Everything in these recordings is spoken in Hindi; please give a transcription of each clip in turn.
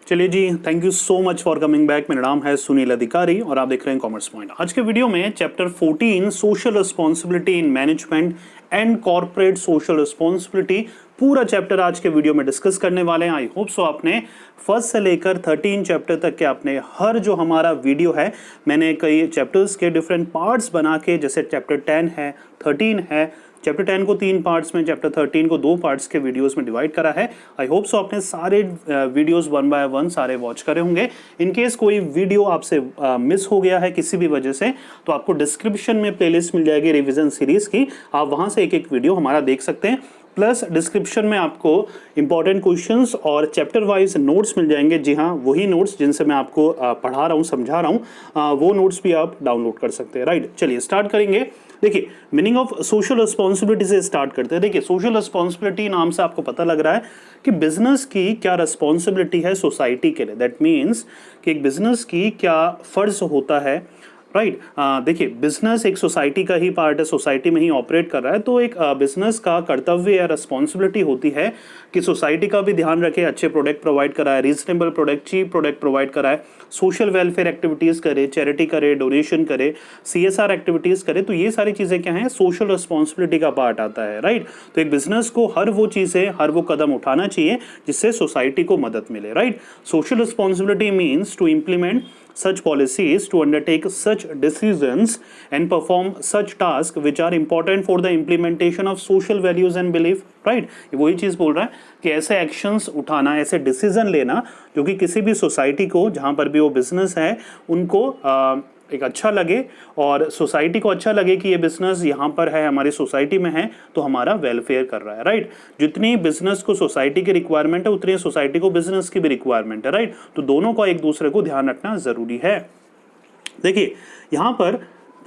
चलिए जी, thank you so much for coming back. मेरा नाम है सुनील अधिकारी और आप देख रहे हैं कॉमर्स पॉइंट। आज के वीडियो में chapter 14 social responsibility in management and corporate social responsibility, पूरा चैप्टर आज के वीडियो में डिस्कस करने वाले हैं। आई होप सो आपने फर्स्ट से लेकर 13 चैप्टर तक के आपने हर जो हमारा वीडियो है, मैंने कई चैप्टर्स के डिफरेंट पार्ट्स बना के, जैसे चैप्टर 10 है, 13 है, चैप्टर 10 को 3 पार्ट्स में, चैप्टर 13 को 2 पार्ट्स के वीडियोस में डिवाइड करा है। आई होप सो आपने सारे वीडियोस 1 बाय 1 सारे वॉच करे होंगे। इन केस कोई वीडियो आपसे मिस हो गया है किसी भी वजह से, तो आपको डिस्क्रिप्शन में प्लेलिस्ट मिल जाएगी रिवीजन सीरीज की, आप वहां से एक एक वीडियो हमारा देख सकते हैं। प्लस डिस्क्रिप्शन में आपको इंपॉर्टेंट क्वेश्चंस और चैप्टर वाइज नोट्स मिल जाएंगे। जी हाँ, वही नोट्स जिनसे मैं आपको पढ़ा रहा हूँ, समझा रहा हूँ, वो नोट्स भी आप डाउनलोड कर सकते हैं। राइट, चलिए स्टार्ट करेंगे। देखिए, मीनिंग ऑफ सोशल रिस्पॉन्सिबिलिटी से स्टार्ट करते हैं। देखिए, सोशल रिस्पॉन्सिबिलिटी नाम से आपको पता लग रहा है कि बिजनेस की क्या रिस्पॉन्सिबिलिटी है सोसाइटी के लिए। दैट मीन्स कि एक बिजनेस की क्या फर्ज होता है। राइट, देखिए, बिजनेस एक सोसाइटी का ही पार्ट है, सोसाइटी में ही ऑपरेट कर रहा है, तो एक बिजनेस का कर्तव्य या रिस्पॉन्सिबिलिटी होती है कि सोसाइटी का भी ध्यान रखे, अच्छे प्रोडक्ट प्रोवाइड कराए, reasonable product, cheap product provide कराए, सोशल वेलफेयर एक्टिविटीज़ करे, चैरिटी करे, डोनेशन करे, CSR एक्टिविटीज़ करे। तो ये सारी चीज़ें क्या हैं, सोशल रिस्पॉन्सिबिलिटी का पार्ट आता है। राइट, तो एक बिजनेस को हर वो चीज़ें, हर वो कदम उठाना चाहिए जिससे सोसाइटी को मदद मिले। Right, social responsibility means to implement such policies, to undertake such decisions and perform such tasks which are important for the implementation of social values and belief. Right, ये वही चीज़ बोल रहा है कि ऐसे एक्शंस उठाना, ऐसे डिसीजन लेना जो कि किसी भी सोसाइटी को, जहाँ पर भी वो बिजनेस है, उनको एक अच्छा लगे और सोसाइटी को अच्छा लगे कि ये बिजनेस यहाँ पर है, हमारी सोसाइटी में है, तो हमारा वेलफेयर कर रहा है। राइट, जितनी बिजनेस को सोसाइटी की रिक्वायरमेंट है, उतनी सोसाइटी को बिजनेस की भी रिक्वायरमेंट है। राइट, तो दोनों का एक दूसरे को ध्यान रखना जरूरी है। देखिए, यहाँ पर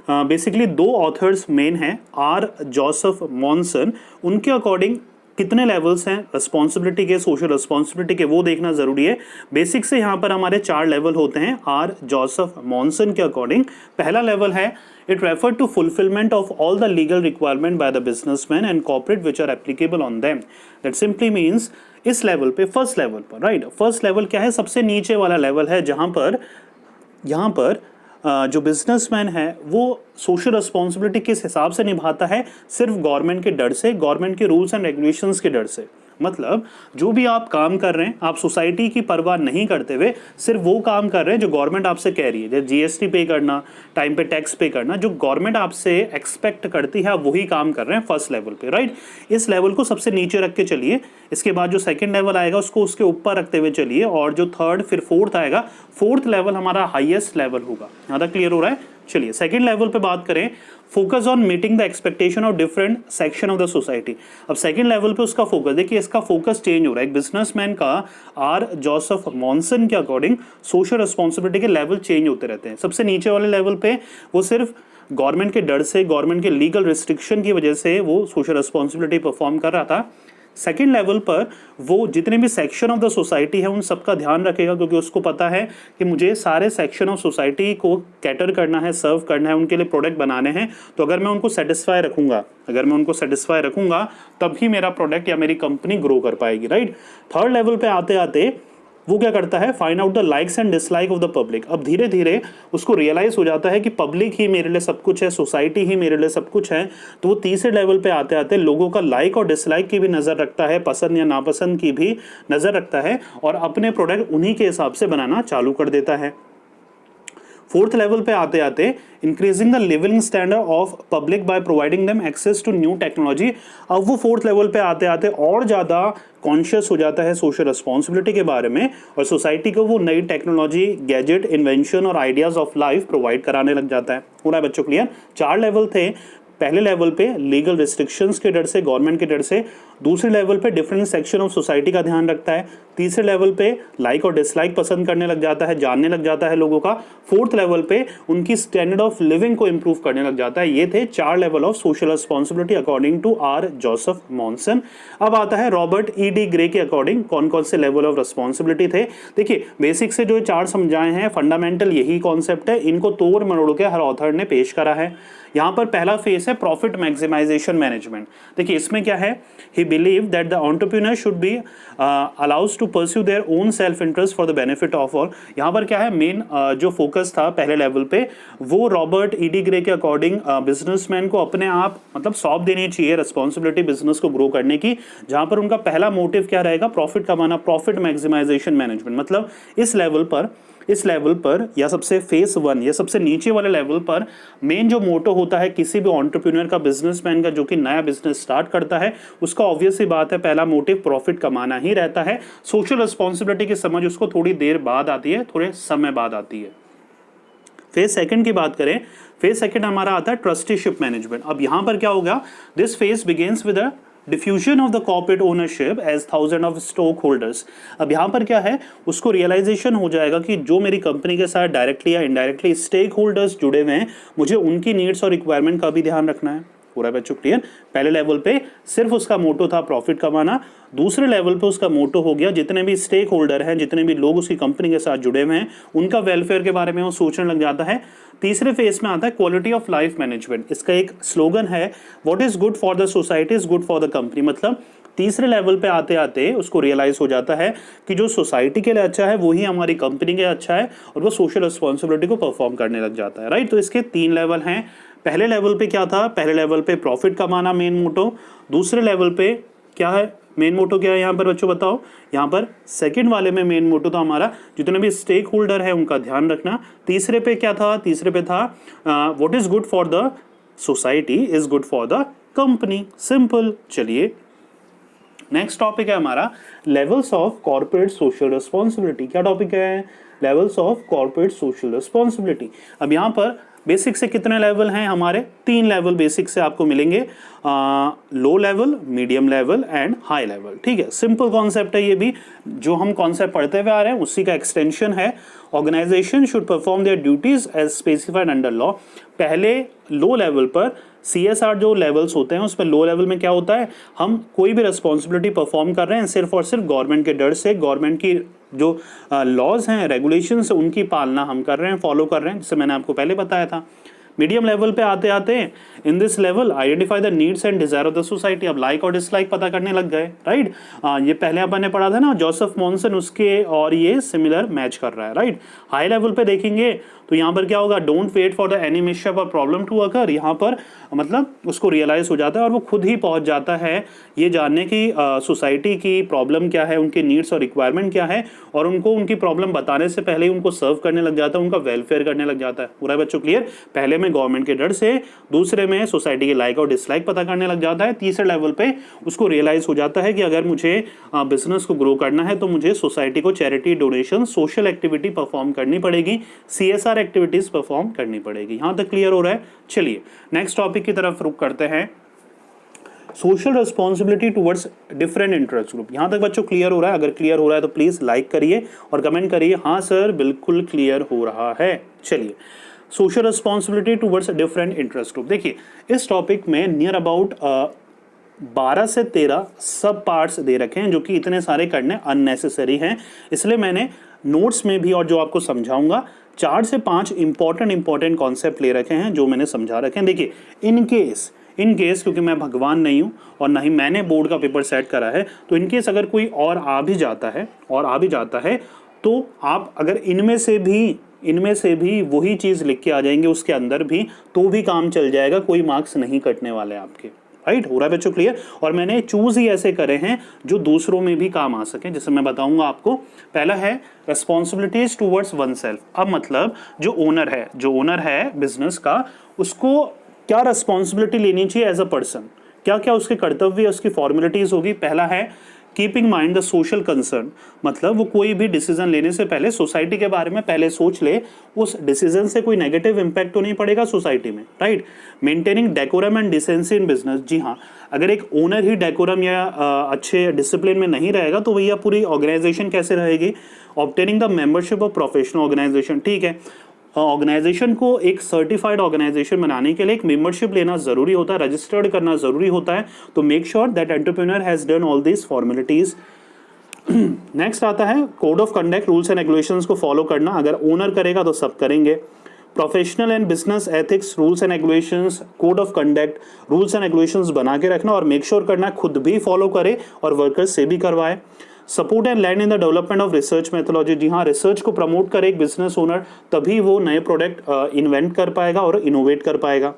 बेसिकली 2 ऑथर्स मेन हैं, आर जोसेफ मॉनसन। उनके अकॉर्डिंग कितने लेवल्स हैं रिस्पॉन्सिबिलिटी के, सोशल रिस्पॉन्सिबिलिटी के, वो देखना जरूरी है। बेसिक से यहाँ पर हमारे 4 लेवल होते हैं आर जोसेफ मॉनसन के अकॉर्डिंग। पहला लेवल है, it refer to fulfilment of all the legal requirement by the businessman and corporate which are applicable on them. That simply means इस लेवल पे, फर्स्ट लेवल पर, राइट, फर्स्ट लेवल क्या है, सबसे नीचे वाला लेवल है, जहाँ पर यहाँ पर जो बिजनेसमैन है वो सोशल रिस्पॉन्सिबिलिटी किस हिसाब से निभाता है, सिर्फ गवर्नमेंट के डर से, गवर्नमेंट के रूल्स एंड रेगुलेशंस के डर से। मतलब जो भी आप काम कर रहे हैं, आप सोसाइटी की परवाह नहीं करते हुए सिर्फ वो काम कर रहे हैं जो गवर्नमेंट आपसे कह रही है, जैसे GST पे करना, टाइम पे टैक्स पे करना, जो गवर्नमेंट आपसे एक्सपेक्ट करती है, आप वही काम कर रहे हैं फर्स्ट लेवल पे। राइट, इस लेवल को सबसे नीचे रख के चलिए। इसके बाद जो सेकंड लेवल आएगा उसको उसके ऊपर रखते हुए चलिए, और जो थर्ड फिर फोर्थ आएगा, फोर्थ लेवल हमारा हाईएस्ट लेवल होगा। यहाँ तक क्लियर हो रहा है? चलिए सेकंड लेवल पे बात करें, focus on meeting the expectation of different section of the society. अब सेकंड लेवल पे उसका फोकस देखिए, इसका फोकस चेंज हो रहा है। एक बिजनेसमैन का आर जोसेफ मॉनसन के अकॉर्डिंग सोशल रिस्पॉन्सिबिलिटी के लेवल चेंज होते रहते हैं। सबसे नीचे वाले लेवल पे वो सिर्फ गवर्नमेंट के डर से, गवर्नमेंट के लीगल रिस्ट्रिक्शन की वजह से वो सोशल रिस्पॉन्सिबिलिटी परफॉर्म कर रहा था। सेकेंड लेवल पर वो जितने भी सेक्शन ऑफ द सोसाइटी है उन सबका ध्यान रखेगा, क्योंकि उसको पता है कि मुझे सारे सेक्शन ऑफ सोसाइटी को कैटर करना है, सर्व करना है, उनके लिए प्रोडक्ट बनाने हैं। तो अगर मैं उनको सेटिस्फाई रखूंगा, तभी मेरा प्रोडक्ट या मेरी कंपनी ग्रो कर पाएगी। राइट, थर्ड लेवल पे आते आते वो क्या करता है, find out the likes and dislike of the public. अब धीरे धीरे उसको रियलाइज हो जाता है कि पब्लिक ही मेरे लिए सब कुछ है, सोसाइटी ही मेरे लिए सब कुछ है। तो वो तीसरे लेवल पे आते आते लोगों का लाइक और डिसलाइक की भी नज़र रखता है, पसंद या नापसंद की भी नज़र रखता है, और अपने प्रोडक्ट उन्हीं के हिसाब से बनाना चालू कर देता है। फोर्थ लेवल पे आते आते increasing the living standard of public by providing them access to new technology. अब वो फोर्थ लेवल पे आते आते और ज़्यादा कॉन्शियस हो जाता है सोशल रिस्पॉन्सिबिलिटी के बारे में, और सोसाइटी को वो नई टेक्नोलॉजी, गैजेट, इन्वेंशन और आइडियाज ऑफ लाइफ प्रोवाइड कराने लग जाता है। हो रहा है बच्चों क्लियर? 4 लेवल थे। पहले लेवल पे लीगल रिस्ट्रिक्शंस के डर से, गवर्नमेंट के डर से। दूसरे लेवल पे डिफरेंट सेक्शन ऑफ सोसाइटी का ध्यान रखता है। तीसरे लेवल पे लाइक और डिसलाइक पसंद करने लग जाता है, जानने लग जाता है लोगों का। फोर्थ लेवल पे उनकी स्टैंडर्ड ऑफ लिविंग को इंप्रूव करने लग जाता है। ये थे 4 level of social responsibility according to R Joseph Monsson. अब आता है रॉबर्ट E.D. ग्रे के अकॉर्डिंग कौन कौन से लेवल ऑफ रिस्पॉन्सिबिलिटी थे। देखिए, बेसिक से जो 4 समझाए हैं, फंडामेंटल यही कॉन्सेप्ट है, इनको तोड़ मरोड़ के हर ऑथर ने पेश करा है। यहाँ पर पहला फेस है प्रॉफिट मैक्सिमाइजेशन मैनेजमेंट। देखिए, इसमें क्या है, he believe that the entrepreneur should be allowed to pursue their own self interest for the benefit of all. यहाँ पर क्या है, मेन जो फोकस था पहले लेवल पे वो रॉबर्ट ईडी ग्रे के अकॉर्डिंग बिजनेसमैन को अपने आप मतलब सौंप देनी चाहिए रिस्पॉन्सिबिलिटी बिजनेस को ग्रो करने की, जहां पर उनका पहला मोटिव क्या रहेगा, प्रॉफिट कमाना, प्रॉफिट मैक्सिमाइजेशन मैनेजमेंट। मतलब इस लेवल पर या सबसे फेस 1 या सबसे नीचे वाले लेवल पर मेन जो मोटो होता है किसी भी एंटरप्रेन्योर का, बिजनेसमैन का जो कि नया बिजनेस स्टार्ट करता है, उसका ऑब्वियस सी बात है पहला मोटिव प्रॉफिट कमाना ही रहता है। सोशल रिस्पॉन्सिबिलिटी की समझ उसको थोड़ी देर बाद आती है, थोड़े समय बाद आती है। फेज सेकंड की बात करें, फेज सेकंड हमारा आता है ट्रस्टीशिप मैनेजमेंट। अब यहां पर क्या होगा, this phase begins with a diffusion of the corporate ownership as thousand of stockholders. अब यहाँ पर क्या है, उसको रियलाइजेशन हो जाएगा कि जो मेरी कंपनी के साथ डायरेक्टली या इनडायरेक्टली स्टेक होल्डर्स जुड़े हुए हैं, मुझे उनकी नीड्स और रिक्वायरमेंट का भी ध्यान रखना है। पूरा बच्चों क्लियर? पहले लेवल पे सिर्फ उसका मोटो था प्रॉफिट कमाना, दूसरे लेवल पे उसका मोटो हो गया जितने भी स्टेक होल्डर हैं, जितने भी लोग उसकी कंपनी के साथ जुड़े हुए हैं, उनका वेलफेयर के बारे में वो सोचने लग जाता है। तीसरे फेज में आता है क्वालिटी ऑफ लाइफ मैनेजमेंट। इसका एक स्लोगन है, what is good for the society is good for the company. मतलब तीसरे लेवल पे आते आते उसको रियलाइज हो जाता है कि जो सोसाइटी के लिए अच्छा है वही हमारी कंपनी के लिए अच्छा है, और वो सोशल रिस्पॉन्सिबिलिटी को परफॉर्म करने लग जाता है। राइट, तो इसके 3 लेवल हैं। पहले लेवल पे क्या था, पहले लेवल पे प्रॉफिट कमाना मेन मोटो। दूसरे लेवल पे क्या है, मेन मोटो क्या है यहाँ पर बच्चों बताओ। यहाँ पर सेकंड वाले में मेन मोटो था हमारा जितने भी स्टेक होल्डर है उनका ध्यान रखना। तीसरे पे क्या था, तीसरे पे था what is good for the society is good for the company. Simple. चलिए नेक्स्ट टॉपिक है हमारा levels of corporate social responsibility. क्या टॉपिक है, levels of corporate social responsibility. अब यहाँ पर बेसिक से कितने लेवल हैं हमारे, 3 लेवल बेसिक से आपको मिलेंगे, low level, medium level and high level. ठीक है, सिंपल कॉन्सेप्ट है ये भी, जो हम कॉन्सेप्ट पढ़ते हुए आ रहे हैं उसी का एक्सटेंशन है। Organisation should perform their duties as specified under law. पहले लो लेवल पर CSR जो लेवल्स होते हैं, उस पर लो लेवल में क्या होता है, हम कोई भी रिस्पॉन्सिबिलिटी परफॉर्म कर रहे हैं सिर्फ और सिर्फ गवर्नमेंट के डर से, गवर्नमेंट की जो लॉज हैं, रेगुलेशंस, उनकी पालना हम कर रहे हैं, फॉलो कर रहे हैं, जिसे मैंने आपको पहले बताया था। मीडियम लेवल पे आते आते in this level identify the needs and desire of the society. अब लाइक और डिसलाइक पता करने लग गए। राइट, ये पहले अपन ने पढ़ा था ना, जोसेफ मॉन्सन, उसके और ये सिमिलर मैच कर रहा है। राइट, हाई लेवल पे देखेंगे तो यहाँ पर क्या होगा, don't wait for the any misshape और प्रॉब्लम टू अकर। यहाँ पर मतलब उसको रियलाइज हो जाता है और वो खुद ही पहुंच जाता है ये जानने की सोसाइटी की प्रॉब्लम क्या है, उनकी नीड्स और रिक्वायरमेंट क्या है, और उनको उनकी प्रॉब्लम बताने से पहले ही उनको सर्व करने लग जाता है, उनका वेलफेयर करने लग जाता है। पूरा बच्चों क्लियर? पहले में गवर्नमेंट के डर से, दूसरे में सोसाइटी के लाइक और डिसलाइक पता करने लग जाता है, तीसरे लेवल पे उसको रियलाइज हो जाता है कि अगर मुझे बिजनेस को ग्रो करना है तो मुझे सोसाइटी को charity, donation, social activity perform करनी पड़ेगी, CSR एक्टिविटीज परफॉर्म करनी पड़ेगी। यहां तक क्लियर हो रहा है? चलिए नेक्स्ट टॉपिक की तरफ रुक करते हैं, social responsibility towards different interest group. यहां तक बच्चों क्लियर हो रहा है? अगर क्लियर हो रहा है तो प्लीज लाइक करिए और कमेंट करिए हाँ सर बिल्कुल क्लियर हो रहा है। चलिए, social responsibility towards different interest group. देखिए इस टॉपिक में नियर अबाउट 12 से 13 सब पार्ट्स दे रखे हैं जो कि इतने सारे करने अननेसेसरी हैं, इसलिए मैंने नोट्स में भी और जो आपको समझाऊंगा 4 से 5 इंपॉर्टेंट कॉन्सेप्ट ले रखे हैं जो मैंने समझा रखे हैं। देखिए इन केस क्योंकि मैं भगवान नहीं हूं और ना ही मैंने बोर्ड का पेपर सेट करा है, तो इन केस अगर कोई और आ भी जाता है तो आप अगर इनमें से भी वही चीज लिख के आ जाएंगे उसके अंदर भी, तो भी काम चल जाएगा, कोई मार्क्स नहीं कटने वाले आपके। राइट, हो रहा है बच्चों क्लियर? और मैंने चूज ही ऐसे करे हैं जो दूसरों में भी काम आ सके, जैसे मैं बताऊंगा आपको। पहला है रिस्पॉन्सिबिलिटीज टुवर्ड्स वन सेल्फ। अब मतलब जो ओनर है बिजनेस का, उसको क्या रिस्पॉन्सिबिलिटी लेनी चाहिए एज अ पर्सन, क्या क्या उसके कर्तव्य, उसकी फॉर्मेलिटीज होगी। पहला है keeping mind the social concern, मतलब वो कोई भी डिसीजन लेने से पहले सोसाइटी के बारे में पहले सोच ले, उस डिसीजन से कोई नेगेटिव इंपैक्ट तो नहीं पड़ेगा सोसाइटी में। Right, maintaining decorum and decency in business. जी हाँ, अगर एक ओनर ही डेकोरम या अच्छे डिसिप्लिन में नहीं रहेगा तो भैया पूरी ऑर्गेनाइजेशन कैसे रहेगी। Obtaining the membership of professional organisation, ठीक है, ऑर्गेनाइजेशन को एक सर्टिफाइड ऑर्गेनाइजेशन बनाने के लिए एक मेंबरशिप लेना जरूरी होता है, रजिस्टर्ड करना जरूरी होता है, तो make sure that entrepreneur has done all this formalities. Next आता है code of conduct, rules and regulations को फॉलो करना। अगर ओनर करेगा तो सब करेंगे। Professional and business ethics, rules and regulations, code of conduct, rules and regulations बना के रखना और मेक श्योर करना खुद भी फॉलो करे और वर्कर्स से भी करवाए। Support and land in the development of research methodology, जी हाँ, रिसर्च को प्रमोट करे एक बिजनेस ओनर, तभी वो नए प्रोडक्ट इन्वेंट कर पाएगा और इनोवेट कर पाएगा।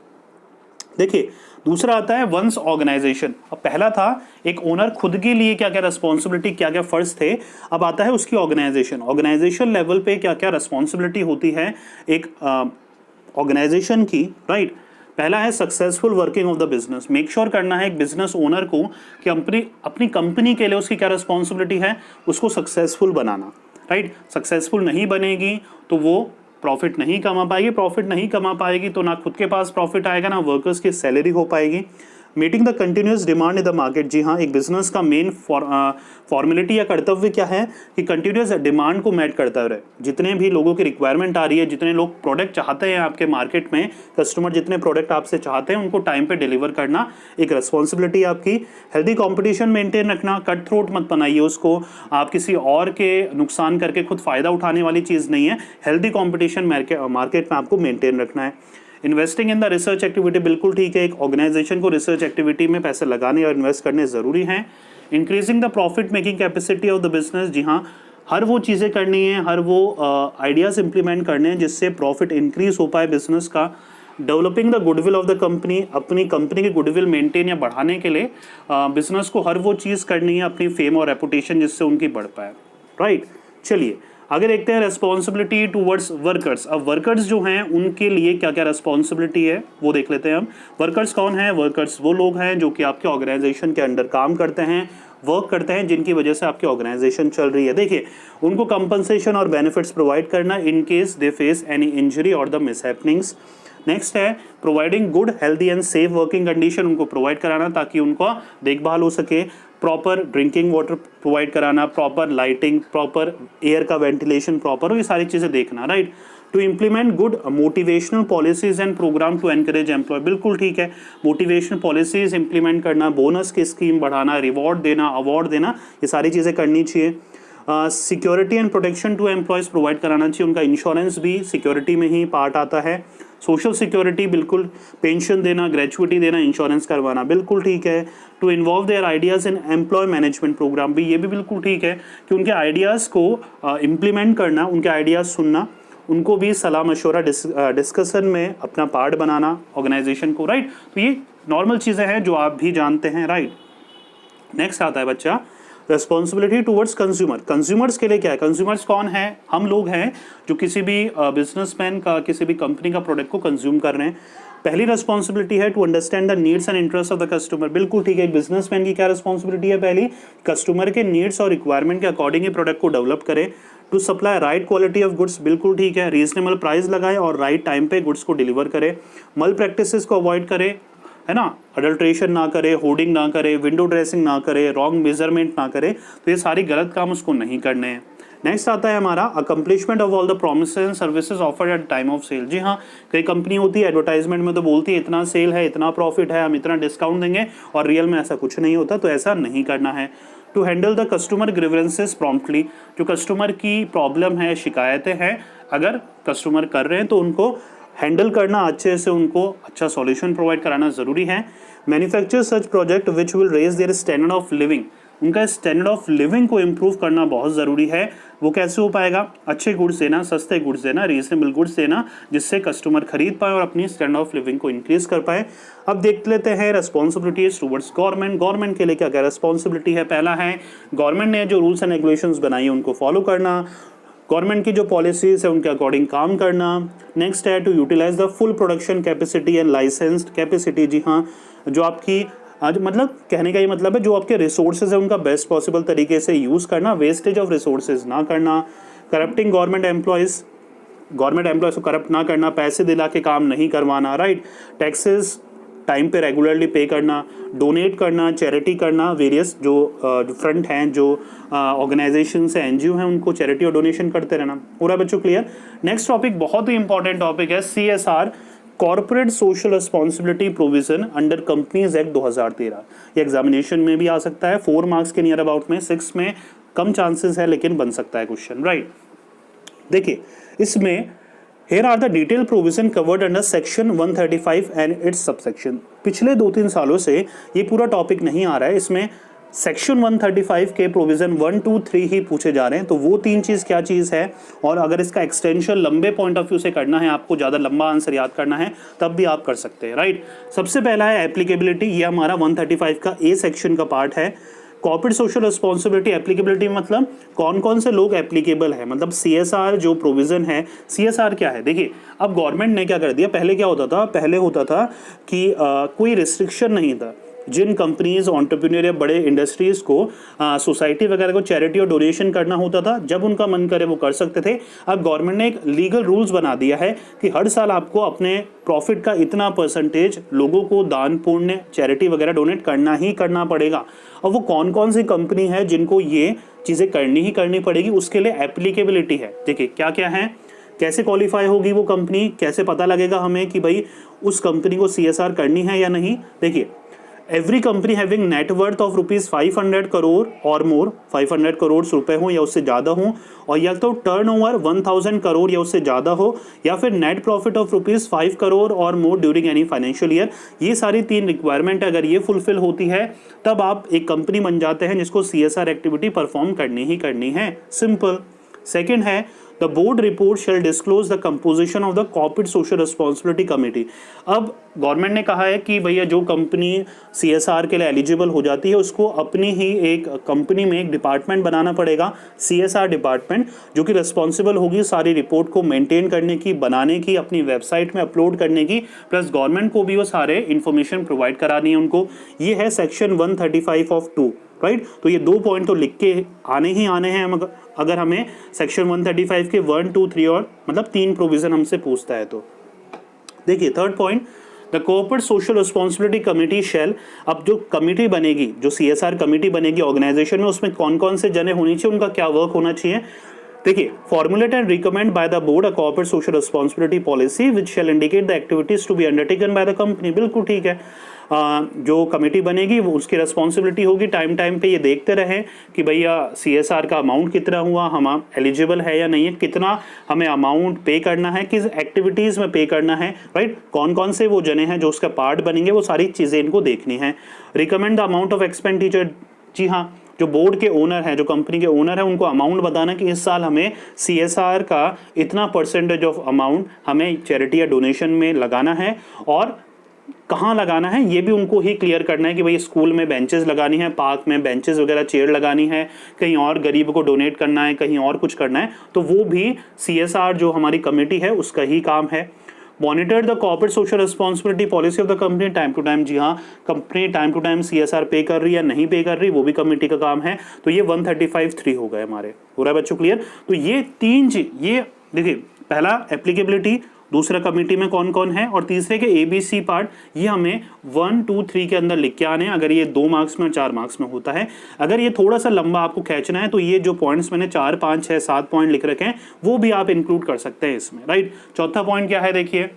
देखिए दूसरा आता है वंस ऑर्गेनाइजेशन। अब पहला था एक ओनर खुद के लिए क्या क्या रिस्पॉन्सिबिलिटी, क्या क्या फर्ज थे, अब आता है उसकी ऑर्गेनाइजेशन। ऑर्गेनाइजेशन लेवल पे क्या क्या रिस्पॉन्सिबिलिटी होती है एक ऑर्गेनाइजेशन की, राइट। पहला है successful working of the business, make sure करना है एक बिजनेस ओनर को कि अपनी कंपनी के लिए उसकी क्या रिस्पॉन्सिबिलिटी है, उसको सक्सेसफुल बनाना, राइट। सक्सेसफुल नहीं बनेगी तो वो प्रॉफिट नहीं कमा पाएगी, प्रॉफिट नहीं कमा पाएगी तो ना खुद के पास प्रॉफिट आएगा ना वर्कर्स की सैलरी हो पाएगी। Meeting the continuous demand in the market, जी हाँ, एक बिजनेस का मेन फॉर्मेलिटी या कर्तव्य क्या है कि कंटिन्यूस डिमांड को मैट करता रहे। जितने भी लोगों की रिक्वायरमेंट आ रही है, जितने लोग प्रोडक्ट चाहते हैं आपके मार्केट में, कस्टमर जितने प्रोडक्ट आपसे चाहते हैं उनको टाइम पे डिलीवर करना एक रिस्पॉन्सिबिलिटी आपकी। हेल्दी कॉम्पिटिशन मेंटेन रखना, कट थ्रोट मत बनाइए उसको, आप किसी और के नुकसान करके खुद फायदा उठाने वाली चीज़ नहीं है। हेल्दी कॉम्पिटिशन मार्केट में आपको मेंटेन रखना है। Investing in the research activity, बिल्कुल ठीक है, एक ऑर्गेनाइजेशन को रिसर्च एक्टिविटी में पैसे लगाने और इन्वेस्ट करने ज़रूरी हैं। Increasing the profit making capacity of the business, जी हाँ, हर वो चीज़ें करनी है, हर वो आइडियाज़ इंप्लीमेंट करने हैं जिससे प्रॉफिट इंक्रीज हो पाए बिजनेस का। Developing the goodwill of the company, अपनी कंपनी की गुडविल मेंटेन या बढ़ाने के लिए बिजनेस को हर वो चीज़ करनी है, अपनी फेम और रेपुटेशन जिससे उनकी बढ़ पाए, राइट। चलिए आगे देखते हैं रेस्पॉन्सिबिलिटी टूवर्ड्स वर्कर्स। अब वर्कर्स जो हैं उनके लिए क्या क्या रेस्पॉन्सिबिलिटी है वो देख लेते हैं हम। वर्कर्स कौन है? वर्कर्स वो लोग हैं जो कि आपके ऑर्गेनाइजेशन के अंडर काम करते हैं, वर्क करते हैं, जिनकी वजह से आपकी ऑर्गेनाइजेशन चल रही है। देखिए उनको कंपनसेशन और बेनिफिट्स प्रोवाइड करना in case they face any injury और द मिसहैपनिंग्स। नेक्स्ट है providing good healthy and safe working condition, उनको प्रोवाइड कराना ताकि उनका देखभाल हो सके। प्रॉपर ड्रिंकिंग वाटर प्रोवाइड कराना, प्रॉपर लाइटिंग, प्रॉपर एयर का वेंटिलेशन प्रॉपर, ये सारी चीज़ें देखना, right. To implement good motivational policies and program to encourage employ, बिल्कुल ठीक है, मोटिवेशनल पॉलिसीज इंप्लीमेंट करना, बोनस की स्कीम बढ़ाना, रिवॉर्ड देना, अवार्ड देना, ये सारी चीज़ें करनी चाहिए। Security and protection to employees provide कराना चाहिए, उनका इंश्योरेंस भी सिक्योरिटी में ही पार्ट आता है। सोशल सिक्योरिटी, बिल्कुल, पेंशन देना, ग्रेचुइटी देना, इंश्योरेंस करवाना, बिल्कुल ठीक है। To involve their ideas in employ management program भी, ये भी बिल्कुल ठीक है कि उनके आइडियाज़ को इम्प्लीमेंट करना, उनके आइडियाज़ सुनना, उनको भी सलाह मशवरा डिस्कशन में अपना पार्ट बनाना ऑर्गेनाइजेशन को, राइट। तो ये नॉर्मल चीज़ें हैं जो आप भी जानते हैं, राइट। नेक्स्ट आता है बच्चा रेस्पॉन्सिबिलिटी टूवर्ड्स कंज्यूमर। कंज्यूमर्स के लिए क्या है? कंज्यूमर्स कौन है? हम लोग हैं जो किसी भी बिजनेसमैन का, किसी भी कंपनी का प्रोडक्ट को कंज्यूम कर रहे हैं। पहली रेस्पॉन्सिबिलिटी है to understand the needs and interest of the customer, बिल्कुल ठीक है। एक बिजनेसमैन की क्या रेस्पॉन्सिबिलिटी है? पहली, कस्टमर के नीड्स और रिक्वायरमेंट के अकॉर्डिंग ही प्रोडक्ट को डेवलप करे। To supply right quality of goods, बिल्कुल ठीक है, रीजनेबल प्राइस लगाए और राइट टाइम पे गुड्स को डिलीवर करे। मल प्रैक्टिसेस को अवॉइड करे, है ना, अडल्ट्रेशन ना करे, होर्डिंग ना करे, विंडो ड्रेसिंग ना करे, रॉन्ग मेजरमेंट ना करे, तो ये सारी गलत काम उसको नहीं करने हैं। नेक्स्ट आता है हमारा accomplishment of all the promises and services offered at time of sale. जी हाँ, कई कंपनी होती है एडवर्टाइजमेंट में तो बोलती है इतना सेल है, इतना प्रॉफिट है, हम इतना डिस्काउंट देंगे, और रियल में ऐसा कुछ नहीं होता, तो ऐसा नहीं करना है। To handle the customer grievances promptly, जो कस्टमर की प्रॉब्लम है, शिकायतें हैं, अगर कस्टमर कर रहे हैं तो उनको हैंडल करना अच्छे से, उनको अच्छा सॉल्यूशन प्रोवाइड कराना ज़रूरी है। Manufacture such project which will raise their standard of living, उनका स्टैंडर्ड ऑफ लिविंग को इम्प्रूव करना बहुत ज़रूरी है। वो कैसे हो पाएगा? अच्छे गुड्स देना, सस्ते गुड्स देना, रीजनेबल गुड्स देना, जिससे कस्टमर खरीद पाए और अपनी स्टैंडर्ड ऑफ लिविंग को इंक्रीज कर पाए। अब देख लेते हैं रेस्पॉन्सिबिलिटीज टुवर्ड्स गवर्नमेंट। गवर्नमेंट के लिए क्या क्या रेस्पॉन्सिबिलिटी है? पहला है गवर्नमेंट ने जो रूल्स एंड रेगुलेशंस बनाई है उनको फॉलो करना, गवर्नमेंट की जो पॉलिसीज है उनके अकॉर्डिंग काम करना। नेक्स्ट है to utilise the full production capacity and licensed capacity, जी हाँ, जो आपकी आज मतलब कहने का ये मतलब है जो आपके रिसोर्सेज है उनका बेस्ट पॉसिबल तरीके से यूज़ करना, वेस्टेज ऑफ रिसोर्सेज ना करना। करप्टिंग गवर्नमेंट एम्प्लॉयज़ को करप्ट ना करना, पैसे दिला के काम नहीं करवाना, राइट। टैक्सेस टाइम पे रेगुलरली पे करना, डोनेट करना, चैरिटी करना, वेरियस जो फ्रंट हैं, जो ऑर्गेनाइजेशन से एनजीओ हैं, उनको चैरिटी और डोनेशन करते रहना। पूरा बच्चों क्लियर? नेक्स्ट टॉपिक बहुत ही इंपॉर्टेंट टॉपिक है, CSR, corporate social responsibility provision under companies act 2013। ये एग्जामिनेशन में भी आ सकता है, 4 मार्क्स के नियर अबाउट में, 6 में कम चांसेस है लेकिन बन सकता है क्वेश्चन, राइट। देखिए इसमें Here are the detailed provision covered under section 135 and its subsection। पिछले 2-3 सालों से ये पूरा टॉपिक नहीं आ रहा है, इसमें सेक्शन 135 के प्रोविजन 1, 2, 3 ही पूछे जा रहे हैं। तो वो 3 चीज़ क्या चीज़ है, और अगर इसका एक्सटेंशन लंबे पॉइंट ऑफ व्यू से करना है, आपको ज़्यादा लंबा आंसर याद करना है, तब भी आप कर सकते हैं, राइट। सबसे पहला है एप्लीकेबिलिटी, ये हमारा 135 का ए सेक्शन का पार्ट है। कॉर्पोरेट सोशल रिस्पॉन्सिबिलिटी एप्लीकेबिलिटी मतलब कौन कौन से लोग एप्लीकेबल है, मतलब सीएसआर जो प्रोविजन है। सीएसआर क्या है, देखिए अब गवर्नमेंट ने क्या कर दिया, पहले क्या होता था, पहले होता था कि कोई रिस्ट्रिक्शन नहीं था। जिन कंपनीज एंटरप्रेन्योर या बड़े इंडस्ट्रीज को सोसाइटी वगैरह को चैरिटी और डोनेशन करना होता था, जब उनका मन करे वो कर सकते थे। अब गवर्नमेंट ने एक लीगल रूल्स बना दिया है कि हर साल आपको अपने प्रॉफिट का इतना परसेंटेज लोगों को दान पुण्य चैरिटी वगैरह डोनेट करना ही करना पड़ेगा। और वो कौन कौन सी कंपनी है जिनको ये चीज़ें करनी ही करनी पड़ेगी, उसके लिए एप्लीकेबिलिटी है। देखिए क्या क्या है, कैसे क्वालिफाई होगी वो कंपनी, कैसे पता लगेगा हमें कि भाई उस कंपनी को सीएसआर करनी है या नहीं। देखिए every company having net worth of ₹500 crore और मोर, 500 करोड़ रुपए हो या उससे ज़्यादा हो, और या तो टर्नओवर 1000 करोड़ या उससे ज़्यादा हो, या फिर नेट प्रॉफिट ऑफ ₹5 करोड़ और मोर ड्यूरिंग एनी फाइनेंशियल ईयर। ये सारी 3 रिक्वायरमेंट अगर ये फुलफिल होती है, तब आप एक कंपनी बन जाते हैं जिसको सीएसआर एक्टिविटी परफॉर्म करनी ही करनी है। सिंपल। सेकेंड है the board report shell disclose the composition of the corporate social responsibility committee. अब गवर्नमेंट ने कहा है कि भैया जो कंपनी सीएसआर के लिए एलिजिबल हो जाती है, उसको अपनी ही एक कंपनी में एक डिपार्टमेंट बनाना पड़ेगा, सीएसआर डिपार्टमेंट, जो कि रिस्पॉन्सिबल होगी सारी रिपोर्ट को मेंटेन करने की, बनाने की, अपनी वेबसाइट में अपलोड करने की, प्लस गवर्नमेंट को भी वो सारे इंफॉर्मेशन प्रोवाइड करानी है उनको। ये है सेक्शन 135 ऑफ 2, राइट। तो ये 2 पॉइंट तो लिख के आने ही आने हैं अगर हमें सेक्शन 135 के 1, 2, 3 और मतलब 3 प्रोविजन हमसे पूछता है तो। देखिए third point, the corporate social responsibility committee shall. अब जो कमेटी बनेगी, जो सीएसआर कमेटी बनेगी ऑर्गेनाइजेशन में, उसमें कौन कौन से जने होनी चाहिए, उनका क्या वर्क होना चाहिए। देखिए formulate and recommend by the board a corporate social responsibility policy which shall indicate the activities to be undertaken by the company. बिल्कुल ठीक है। जो कमेटी बनेगी वो उसकी रिस्पॉन्सिबिलिटी होगी टाइम टाइम पे ये देखते रहें कि भैया सीएसआर का अमाउंट कितना हुआ, हम एलिजिबल है या नहीं है, कितना हमें अमाउंट पे करना है, किस एक्टिविटीज़ में पे करना है, राइट। कौन कौन से वो जने हैं जो उसका पार्ट बनेंगे, वो सारी चीज़ें इनको देखनी है। Recommend the amount of expenditure. जी हाँ, जो बोर्ड के ओनर हैं, जो कंपनी के ओनर हैं, उनको अमाउंट बताना कि इस साल हमें सीएसआर का इतना परसेंटेज ऑफ अमाउंट हमें चैरिटी या डोनेशन में लगाना है, और कहाँ लगाना है ये भी उनको ही क्लियर करना है कि भाई स्कूल में बेंचेस लगानी है, पार्क में बेंचेस वगैरह चेयर लगानी है, कहीं और गरीब को डोनेट करना है, कहीं और कुछ करना है, तो वो भी सीएसआर जो हमारी कमेटी है उसका ही काम है। Monitor the corporate social responsibility policy of the company time to time. जी हाँ, company time to time CSR पे कर रही है या नहीं पे कर रही, वो भी कमेटी का काम है। तो ये 135(3) हो गए हमारे। हो रहा है बच्चों क्लियर। तो ये 3 चीज, ये देखिए पहला एप्लीकेबिलिटी, दूसरा कमेटी में कौन कौन है, और तीसरे के ABC पार्ट, ये हमें 1, 2, 3 के अंदर लिख के आने हैं। अगर ये 2 मार्क्स में और 4 मार्क्स में होता है, अगर ये थोड़ा सा लंबा आपको खींचना है, तो ये जो पॉइंट्स मैंने 4, 5, 6, 7 पॉइंट लिख रखे हैं, वो भी आप इंक्लूड कर सकते हैं इसमें, राइट। चौथा पॉइंट क्या है, देखिए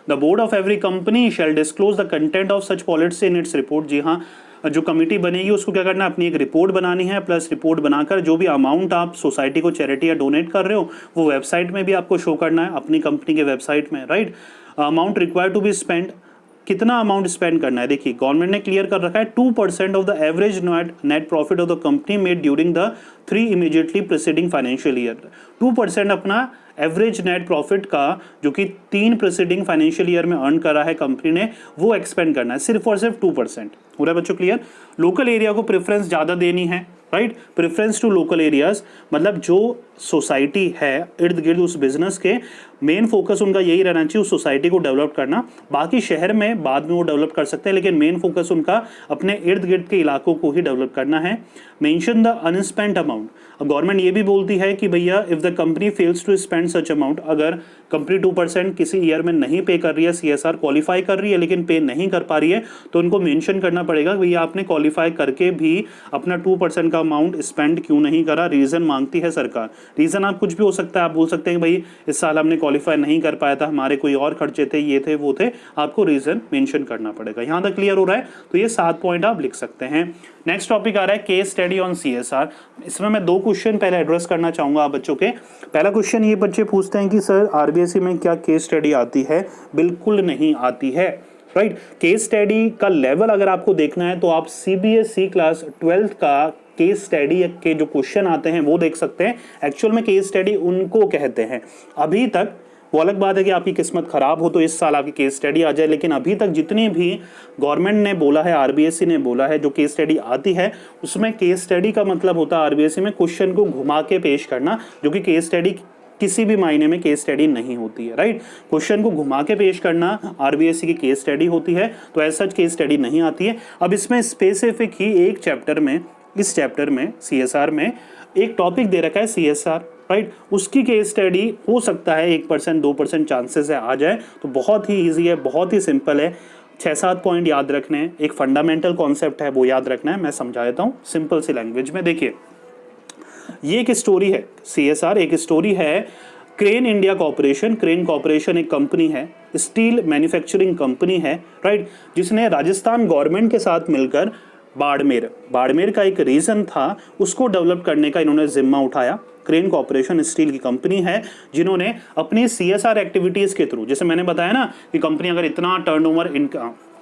the board of every company shall disclose the content of such policy in its report. जी हाँ, जो कमेटी बनेगी उसको क्या करना है, अपनी एक रिपोर्ट बनानी है, प्लस रिपोर्ट बनाकर जो भी अमाउंट आप सोसाइटी को चैरिटी या डोनेट कर रहे हो, वो वेबसाइट में भी आपको शो करना है, अपनी कंपनी के वेबसाइट में, right. Amount required to be spend, कितना अमाउंट स्पेंड करना है। देखिए गवर्नमेंट ने क्लियर कर रखा है 2% of the average net profit of the company made during the 3 immediately preceding financial year. 2% अपना एवरेज नेट प्रॉफिट का जो कि 3 प्रीसीडिंग फाइनेंशियल ईयर में अर्न करा है कंपनी ने, वो एक्सपेंड करना है, सिर्फ और सिर्फ 2%। हो रहा है बच्चों क्लियर। लोकल एरिया को प्रेफरेंस ज़्यादा देनी है, right. Preference to local areas मतलब जो सोसाइटी है इर्द गिर्द उस बिजनेस के, मेन फोकस उनका यही रहना चाहिए उस सोसाइटी को डेवलप करना। बाकी शहर में बाद में वो डेवलप कर सकते हैं, लेकिन मेन फोकस उनका अपने इर्द गिर्द के इलाकों को ही डेवलप करना है। Mention the unspent amount. अब गवर्नमेंट ये भी बोलती है कि भैया if the company fails to spend such amount, अगर कंपनी 2% किसी ईयर में नहीं पे कर रही है, CSR क्वालिफाई कर रही है लेकिन पे नहीं कर पा रही है, तो उनको मेंशन करना पड़ेगा भैया आपने क्वालिफाई करके भी अपना 2% का अमाउंट स्पेंड क्यों नहीं करा, रीज़न मांगती है सरकार। रीज़न आप कुछ भी हो सकता है, आप बोल सकते हैं भाई इस साल हमने क्वालिफाई नहीं कर पाया था, हमारे कोई और खर्चे थे, ये थे वो थे, आपको रीज़न मेंशन करना पड़ेगा। यहाँ तक क्लियर हो रहा है? तो ये 7 पॉइंट आप लिख सकते हैं। नेक्स्ट टॉपिक आ रहा है केस स्टडी ऑन CSR। इसमें मैं 2 क्वेश्चन पहले एड्रेस करना चाहूंगा आप बच्चों के। पहला क्वेश्चन ये बच्चे पूछते हैं कि सर RBSE में क्या केस स्टडी आती है? बिल्कुल नहीं आती है, राइट। केस स्टडी का लेवल अगर आपको देखना है तो आप CBSE क्लास 12th का केस स्टडी के जो क्वेश्चन आते हैं वो देख सकते हैं। एक्चुअल में केस स्टडी उनको कहते हैं। अभी तक वो अलग बात है कि आपकी किस्मत खराब हो तो इस साल आपकी केस स्टडी आ जाए, लेकिन अभी तक जितनी भी गवर्नमेंट ने बोला है, RBSE ने बोला है, जो केस स्टडी आती है उसमें केस स्टडी का मतलब होता है RBSE में क्वेश्चन को घुमा के पेश करना, जो कि केस स्टडी किसी भी मायने में केस स्टडी नहीं होती है, राइट। क्वेश्चन को घुमा के पेश करना RBSE की केस स्टडी होती है, तो ऐसा केस स्टडी नहीं आती है। अब इसमें स्पेसिफिक ही एक चैप्टर में, इस चैप्टर में CSR में एक टॉपिक दे रखा है CSR, राइट। उसकी केस स्टडी हो सकता है 1% 2% चांसेस है आ जाए, तो बहुत ही ईजी है, बहुत ही सिंपल है। 6-7 पॉइंट याद रखने हैं, एक फंडामेंटल कॉन्सेप्ट है वो याद रखना है। मैं समझा देता हूँ सिंपल सी लैंग्वेज में। देखिए ये एक स्टोरी है, CSR एक स्टोरी है। Crane India corporation, crane corporation एक कंपनी है, स्टील मैन्युफैक्चरिंग कंपनी है, राइट, जिसने राजस्थान गवर्नमेंट के साथ मिलकर बाड़मेर का एक रीजन था उसको डेवलप करने का इन्होंने जिम्मा उठाया। क्रेन कॉर्पोरेशन स्टील की कंपनी है जिन्होंने अपनी CSR एक्टिविटीज के थ्रू, जैसे मैंने बताया ना कि कंपनी अगर इतना टर्नओवर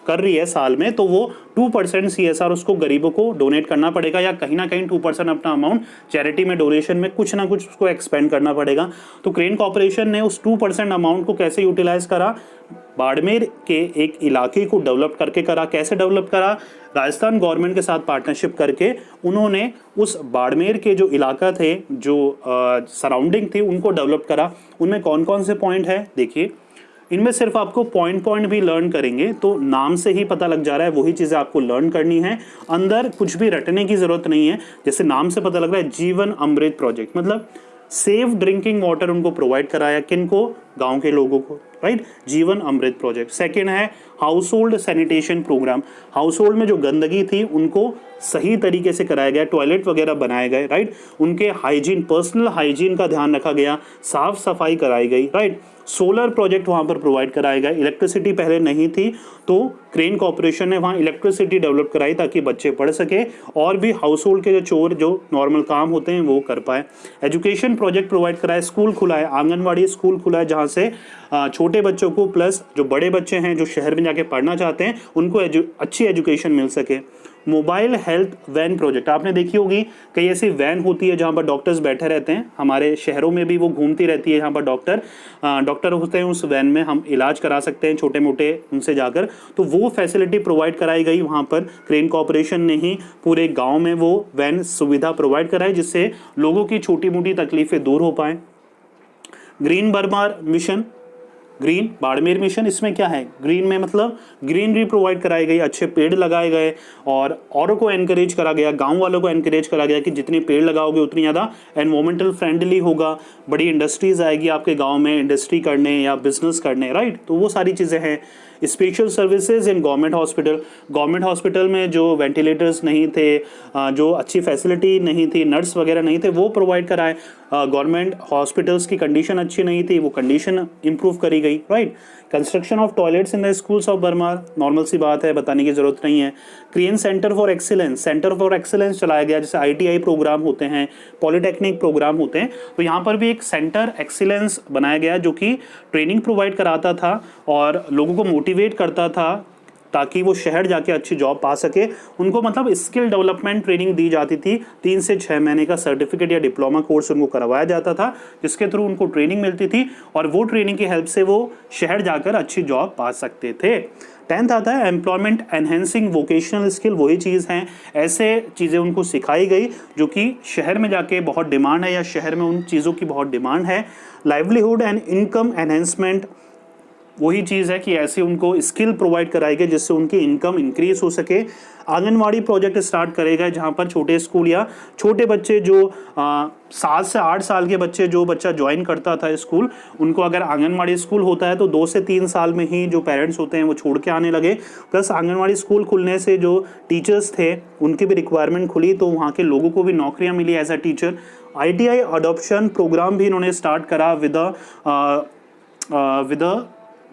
कर रही है साल में तो वो 2% CSR उसको गरीबों को डोनेट करना पड़ेगा, या कहीं ना कहीं 2% अपना अमाउंट चैरिटी में डोनेशन में कुछ ना कुछ उसको एक्सपेंड करना पड़ेगा। तो क्रेन कॉर्पोरेशन ने उस 2% अमाउंट को कैसे यूटिलाइज करा? बाड़मेर के एक इलाके को डेवलप करके करा। कैसे डेवलप करा? राजस्थान गवर्नमेंट के साथ पार्टनरशिप करके उन्होंने उस बाड़मेर के जो इलाका थे, जो सराउंडिंग थी, उनको डेवलप करा। उनमें कौन कौन से पॉइंट है देखिए, इनमें सिर्फ आपको पॉइंट भी लर्न करेंगे तो नाम से ही पता लग जा रहा है वही चीज़ें आपको लर्न करनी है, अंदर कुछ भी रटने की ज़रूरत नहीं है। जैसे नाम से पता लग रहा है जीवन अमृत प्रोजेक्ट, मतलब सेफ ड्रिंकिंग वाटर उनको प्रोवाइड कराया, किनको? गांव के लोगों को, right. Jeevan Amrit project. Second है household sanitation programme, household में जो गंदगी थी उनको सही तरीके से कराया गया, टॉयलेट वगैरह बनाए गए, राइट। उनके हाइजीन, पर्सनल हाइजीन का ध्यान रखा गया, साफ सफाई कराई गई, राइट। सोलर प्रोजेक्ट वहाँ पर प्रोवाइड कराया गया। इलेक्ट्रिसिटी पहले नहीं थी तो क्रेन कॉर्पोरेशन ने वहाँ इलेक्ट्रिसिटी डेवलप कराई ताकि बच्चे पढ़ सके और भी हाउस होल्ड के जो नॉर्मल काम होते हैं वो कर पाए। एजुकेशन प्रोजेक्ट प्रोवाइड कराए, स्कूल खुला है, आंगनवाड़ी स्कूल खुला है जहाँ से छोटे बच्चों को प्लस जो बड़े बच्चे हैं जो शहर में जाके पढ़ना चाहते हैं उनको अच्छी एजुकेशन मिल सके। मोबाइल हेल्थ वैन प्रोजेक्ट, आपने देखी होगी कई ऐसी वैन होती है जहाँ पर डॉक्टर्स बैठे रहते हैं, हमारे शहरों में भी वो घूमती रहती है, यहाँ पर डॉक्टर होते हैं, उस वैन में हम इलाज करा सकते हैं छोटे मोटे उनसे जाकर। तो वो फैसिलिटी प्रोवाइड कराई गई वहाँ पर, क्रेन कॉर्पोरेशन ने ही पूरे गाँव में वो वैन सुविधा प्रोवाइड कराई जिससे लोगों की छोटी मोटी तकलीफें दूर हो पाएँ। Green Burma mission, green Barmer mission, इसमें क्या है? ग्रीन में मतलब ग्रीनरी प्रोवाइड कराई गई, अच्छे पेड़ लगाए गए और औरों को एनकरेज करा गया, गांव वालों को एनकरेज करा गया कि जितनी पेड़ लगाओगे उतनी ज़्यादा एनवायरमेंटल फ्रेंडली होगा, बड़ी इंडस्ट्रीज आएगी आपके गांव में इंडस्ट्री करने या बिजनेस करने, राइट। तो वो सारी चीज़ें हैं। Special services in government hospital में जो वेंटिलेटर्स नहीं थे, जो अच्छी फैसिलिटी नहीं थी, नर्स वगैरह नहीं थे, वो प्रोवाइड कराए। गवर्नमेंट हॉस्पिटल्स की कंडीशन अच्छी नहीं थी, वो कंडीशन इंप्रूव करी गई, right. Construction of toilets in the schools of Burma, normal सी बात है, बताने की जरूरत नहीं है। क्रेन सेंटर फॉर एक्सीलेंस चलाया गया, जैसे ITI प्रोग्राम होते हैं, पॉलिटेक्निक प्रोग्राम होते हैं, तो यहाँ पर भी एक सेंटर एक्सीलेंस बनाया गया जो कि ट्रेनिंग प्रोवाइड कराता था और लोगों को मोटिवेट करता था ताकि वो शहर जाके अच्छी जॉब पा सके। उनको मतलब स्किल डेवलपमेंट ट्रेनिंग दी जाती थी, 3 से 6 महीने का सर्टिफिकेट या डिप्लोमा कोर्स उनको करवाया जाता था जिसके थ्रू उनको ट्रेनिंग मिलती थी और वो ट्रेनिंग की हेल्प से वो शहर जाकर अच्छी जॉब पा सकते थे। 10th आता है एम्प्लॉयमेंट एनहेंसिंग वोकेशनल स्किल, वही चीज़ हैं, ऐसे चीज़ें उनको सिखाई गई जो कि शहर में जाके बहुत डिमांड है या शहर में उन चीज़ों की बहुत डिमांड है। लाइवलीहुड एंड इनकम एनहेंसमेंट वही चीज़ है कि ऐसे उनको स्किल प्रोवाइड कराएगा जिससे उनकी इनकम इंक्रीज हो सके। आंगनवाड़ी प्रोजेक्ट स्टार्ट करेगा जहाँ पर छोटे स्कूल या छोटे बच्चे जो 7 से 8 साल के बच्चे, जो बच्चा ज्वाइन करता था स्कूल, उनको अगर आंगनवाड़ी स्कूल होता है तो 2 से 3 साल में ही जो पेरेंट्स होते हैं वो छोड़ के आने लगे। प्लस आंगनवाड़ी स्कूल खुलने से जो टीचर्स थे उनकी भी रिक्वायरमेंट खुली, तो वहाँ के लोगों को भी नौकरियाँ मिली as a teacher. ITI adoption program भी इन्होंने स्टार्ट करा विद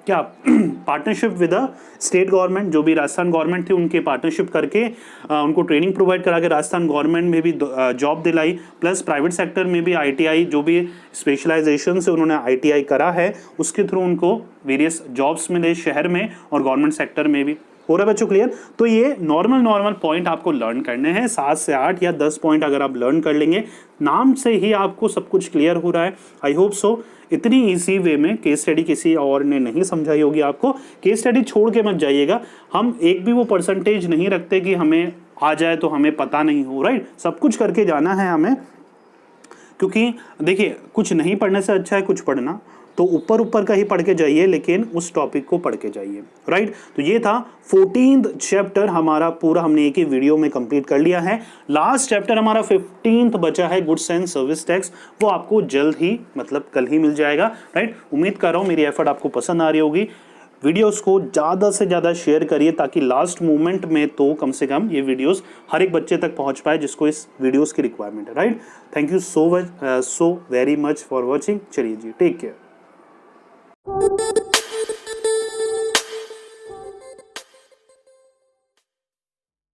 क्या पार्टनरशिप विद स्टेट गवर्नमेंट, जो भी राजस्थान गवर्नमेंट थी उनके पार्टनरशिप करके उनको ट्रेनिंग प्रोवाइड करा के राजस्थान गवर्नमेंट में भी जॉब दिलाई। प्लस प्राइवेट सेक्टर में भी ITI जो भी स्पेशलाइजेशन से उन्होंने ITI करा है उसके थ्रू उनको वेरियस जॉब्स मिले शहर में और गवर्नमेंट सेक्टर में भी। हो रहा है बच्चों क्लियर? तो ये नॉर्मल पॉइंट आपको लर्न करने हैं, 7 से 8 या 10 पॉइंट अगर आप लर्न कर लेंगे, नाम से ही आपको सब कुछ क्लियर हो रहा है। I hope so. इतनी इजी वे में केस स्टडी किसी और ने नहीं समझाई होगी आपको। केस स्टडी छोड़ के मत जाइएगा, हम एक भी वो परसेंटेज नहीं रखते कि हमें आ जाए तो हमें पता नहीं हो, राइट? सब कुछ करके जाना है हमें, क्योंकि देखिए कुछ नहीं पढ़ने से अच्छा है कुछ पढ़ना। तो ऊपर का ही पढ़ के जाइए लेकिन उस टॉपिक को पढ़ के जाइए, राइट? तो ये था 14th चैप्टर हमारा पूरा, हमने एक ही वीडियो में कंप्लीट कर लिया है। लास्ट चैप्टर हमारा 15th बचा है, गुड्स एंड सर्विस टैक्स। वो आपको जल्द ही, मतलब कल ही मिल जाएगा, राइट? उम्मीद कर रहा हूँ मेरी एफर्ट आपको पसंद आ रही होगी। वीडियोस को ज़्यादा से ज़्यादा शेयर करिए ताकि लास्ट मोमेंट में तो कम से कम ये वीडियोस हर एक बच्चे तक पहुंच पाए जिसको इस वीडियोस की रिक्वायरमेंट है, right? Thank you so very much for watching. चलिए जी, टेक केयर।